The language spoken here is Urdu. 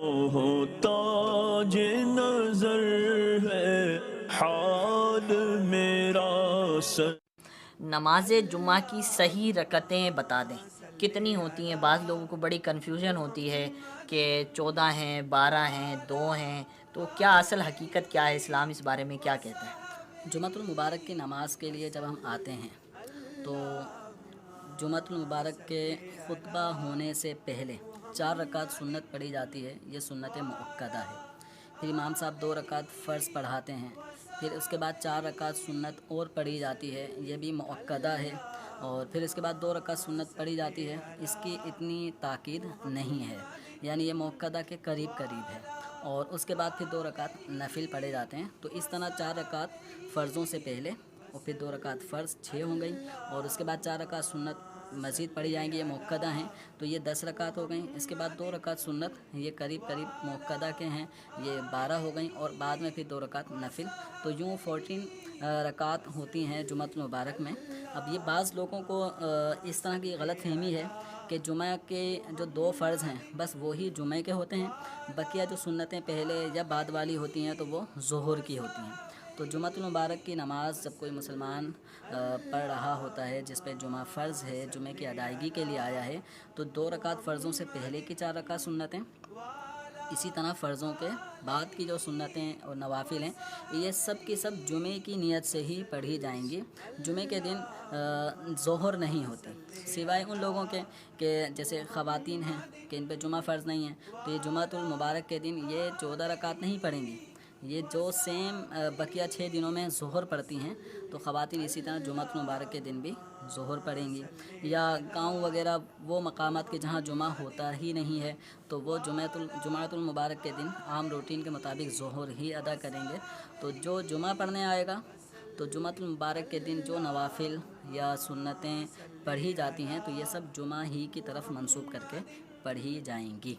ہو تاج نظر ہے حال میرا سر۔ نماز جمعہ کی صحیح رکعتیں بتا دیں کتنی ہوتی ہیں؟ بعض لوگوں کو بڑی کنفیوژن ہوتی ہے کہ 14 ہیں، 12 ہیں، 2 ہیں، تو کیا اصل حقیقت کیا ہے؟ اسلام اس بارے میں کیا کہتا ہے؟ جمعۃ المبارک کی نماز کے لیے جب ہم آتے ہیں تو جمعۃ المبارک کے خطبہ ہونے سے پہلے 4 رکعت سنت پڑھی جاتی ہے، یہ سنت مؤکدہ ہے۔ پھر امام صاحب 2 رکعت فرض پڑھاتے ہیں، پھر اس کے بعد 4 رکعت سنت اور پڑھی جاتی ہے، یہ بھی مؤکدہ ہے، اور پھر اس کے بعد 2 رکعت سنت پڑھی جاتی ہے، اس کی اتنی تاکید نہیں ہے، یعنی یہ مؤکدہ کے قریب قریب ہے، اور اس کے بعد پھر 2 رکعت نفل پڑھے جاتے ہیں۔ تو اس طرح 4 رکعت فرضوں سے پہلے اور پھر 2 رکعت فرض 6 ہو گئیں، اور اس کے بعد 4 رکعت سنت مزید پڑھی جائیں گی، یہ مؤکدہ ہیں، تو یہ 10 رکعت ہو گئیں۔ اس کے بعد 2 رکعت سنت، یہ قریب قریب مؤکدہ کے ہیں، یہ 12 ہو گئیں، اور بعد میں پھر 2 رکعت نفل، تو یوں 14 رکعت ہوتی ہیں جمعۃ المبارک میں۔ اب یہ بعض لوگوں کو اس طرح کی غلط فہمی ہے کہ جمعہ کے جو 2 فرض ہیں بس وہی جمعہ کے ہوتے ہیں، بقیہ جو سنتیں پہلے یا بعد والی ہوتی ہیں تو وہ ظہر کی ہوتی ہیں۔ تو جمعۃ المبارک کی نماز جب کوئی مسلمان پڑھ رہا ہوتا ہے جس پہ جمعہ فرض ہے، جمعہ کی ادائیگی کے لیے آیا ہے، تو 2 رکعت فرضوں سے پہلے کی 4 رکعت سنتیں، اسی طرح فرضوں کے بعد کی جو سنتیں اور نوافل ہیں، یہ سب کی سب جمعے کی نیت سے ہی پڑھی جائیں گی۔ جمعے کے دن ظہر نہیں ہوتی، سوائے ان لوگوں کے کہ جیسے خواتین ہیں کہ ان پہ جمعہ فرض نہیں ہے، تو یہ جمعۃ المبارک کے دن یہ 14 رکعت نہیں پڑھیں گی، یہ جو سیم بقیہ 6 دنوں میں ظہر پڑھتی ہیں، تو خواتین اسی طرح جمعۃ المبارک کے دن بھی ظہر پڑھیں گی۔ یا گاؤں وغیرہ وہ مقامات کے جہاں جمعہ ہوتا ہی نہیں ہے، تو وہ جمعۃ المبارک کے دن عام روٹین کے مطابق ظہر ہی ادا کریں گے۔ تو جو جمعہ پڑھنے آئے گا تو جمعۃ المبارک کے دن جو نوافل یا سنتیں پڑھی جاتی ہیں تو یہ سب جمعہ ہی کی طرف منسوب کر کے پڑھی جائیں گی۔